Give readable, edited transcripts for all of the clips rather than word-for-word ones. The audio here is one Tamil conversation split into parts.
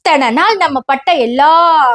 இத்தனை நாள் நம்ம பட்ட எல்லா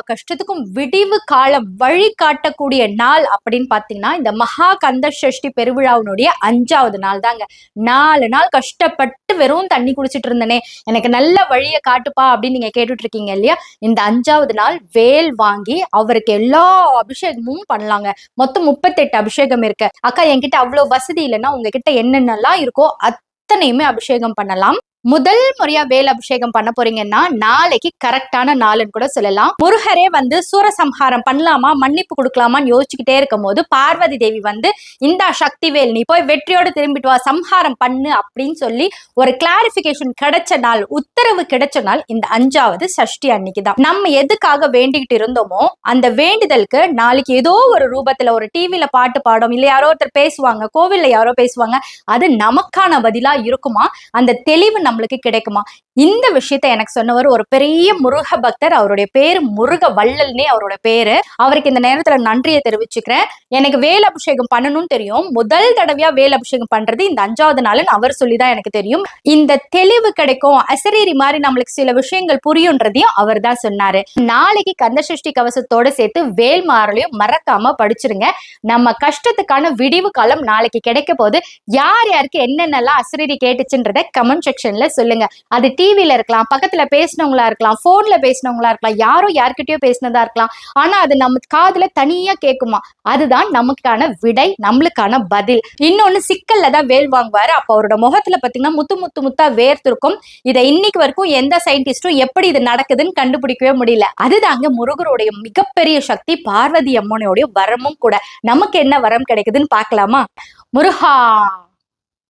கஷ்டத்துக்கும் விடிவு காலம் வழி காட்டக்கூடிய நாள் அப்படின்னு பாத்தீங்கன்னா இந்த மகா கந்த சஷ்டி பெருவிழாவினுடைய 5வது நாள் தாங்க. 4 நாள் கஷ்டப்பட்டு வெறும் தண்ணி குடிச்சிட்டு இருந்தனே, எனக்கு நல்ல வழியை காட்டுப்பா அப்படின்னு நீங்க கேட்டுட்டு இருக்கீங்க இல்லையா? இந்த 5வது நாள் வேல் வாங்கி அவருக்கு எல்லா அபிஷேகமும் பண்ணலாங்க. மொத்தம் 38 அபிஷேகம் இருக்கு. அக்கா என்கிட்ட அவ்வளவு வசதி இல்லைன்னா உங்ககிட்ட என்னென்னலாம் இருக்கோ அத்தனையுமே அபிஷேகம் பண்ணலாம். முதல் முறையா வேல் அபிஷேகம் பண்ண போறீங்கன்னா நாளைக்கு கரெக்டான நாளுன்னு கூட சொல்லலாம். முருகரே வந்து சூரசம்ஹாரம் பண்ணலாமா மன்னிப்பு கொடுக்கலாமான்னு யோசிச்சுக்கிட்டே இருக்கும் போது பார்வதி தேவி வந்து இந்த சக்தி வேல் நீ போய் வெற்றியோடு திரும்பிட்டு வா, சம்ஹாரம் பண்ணு அப்படின்னு சொல்லி ஒரு கிளாரிபிகேஷன் கிடைச்ச நாள், உத்தரவு கிடைச்ச நாள் இந்த 5வது சஷ்டி அன்னைக்கு தான். நம்ம எதுக்காக வேண்டிக்கிட்டு இருந்தோமோ அந்த வேண்டுதலுக்கு நாளைக்கு ஏதோ ஒரு ரூபத்துல ஒரு டிவில பாட்டு பாடும், இல்ல யாரோ ஒருத்தர் பேசுவாங்க, கோவில்ல யாரோ பேசுவாங்க, அது நமக்கான பதிலா இருக்குமா, அந்த தெளிவு நம்மளுக்கு கிடைக்குமா? இந்த விஷயத்த எனக்கு சொன்னவர் ஒரு பெரிய முருக பக்தர். அவருடைய பேரு முருக வள்ளல்னே அவரோட பேரு. அவருக்கு இந்த நேரத்துல நன்றியை தெரிவிச்சுக்கிறேன். எனக்கு வேல் அபிஷேகம் பண்ணணும்னு தெரியும். முதல் தடவையா வேல் அபிஷேகம் பண்றது இந்த 5வது நாள்னு அவர் சொல்லிதான் எனக்கு தெரியும். இந்த தெளிவு கிடைக்கும், அசரீரி மாதிரி நம்மளுக்கு சில விஷயங்கள் புரியுன்றதையும் அவர் தான் சொன்னாரு. நாளைக்கு கந்த சஷ்டி கவசத்தோட சேர்த்து வேல் மாறலையும் மறக்காம படிச்சிருங்க. நம்ம கஷ்டத்துக்கான விடிவு காலம் நாளைக்கு கிடைக்க போது. யார் யாருக்கு என்னென்னலாம் அசரீரி கேட்டுச்சுன்றத கமெண்ட் செக்ஷன்ல சொல்லுங்க. அது டிவில இருக்கலாம், பக்கத்துல பேசினவங்களா இருக்கலாம், போன்ல பேசினவங்களா இருக்கலாம், யாரோ யார்கிட்டயோ பேசினதா இருக்கலாம். ஆனா அது நம்ம காதுல தனியா கேட்குமா, அதுதான் நமக்கான விடை, நம்மளுக்கான பதில். இன்னொன்னு சிக்கல்ல தான் வேல் வாங்குவாரு. அப்ப அவரோட முகத்துல பாத்தீங்கன்னா முத்து முத்து முத்தா வேர்த்திருக்கும். இதை இன்னைக்கு வரைக்கும் எந்த சயின்டிஸ்டும் எப்படி இது நடக்குதுன்னு கண்டுபிடிக்கவே முடியல. அதுதாங்க முருகருடைய மிகப்பெரிய சக்தி, பார்வதி அம்மனுடைய வரமும் கூட. நமக்கு என்ன வரம் கிடைக்குதுன்னு பார்க்கலாமா? முருகா!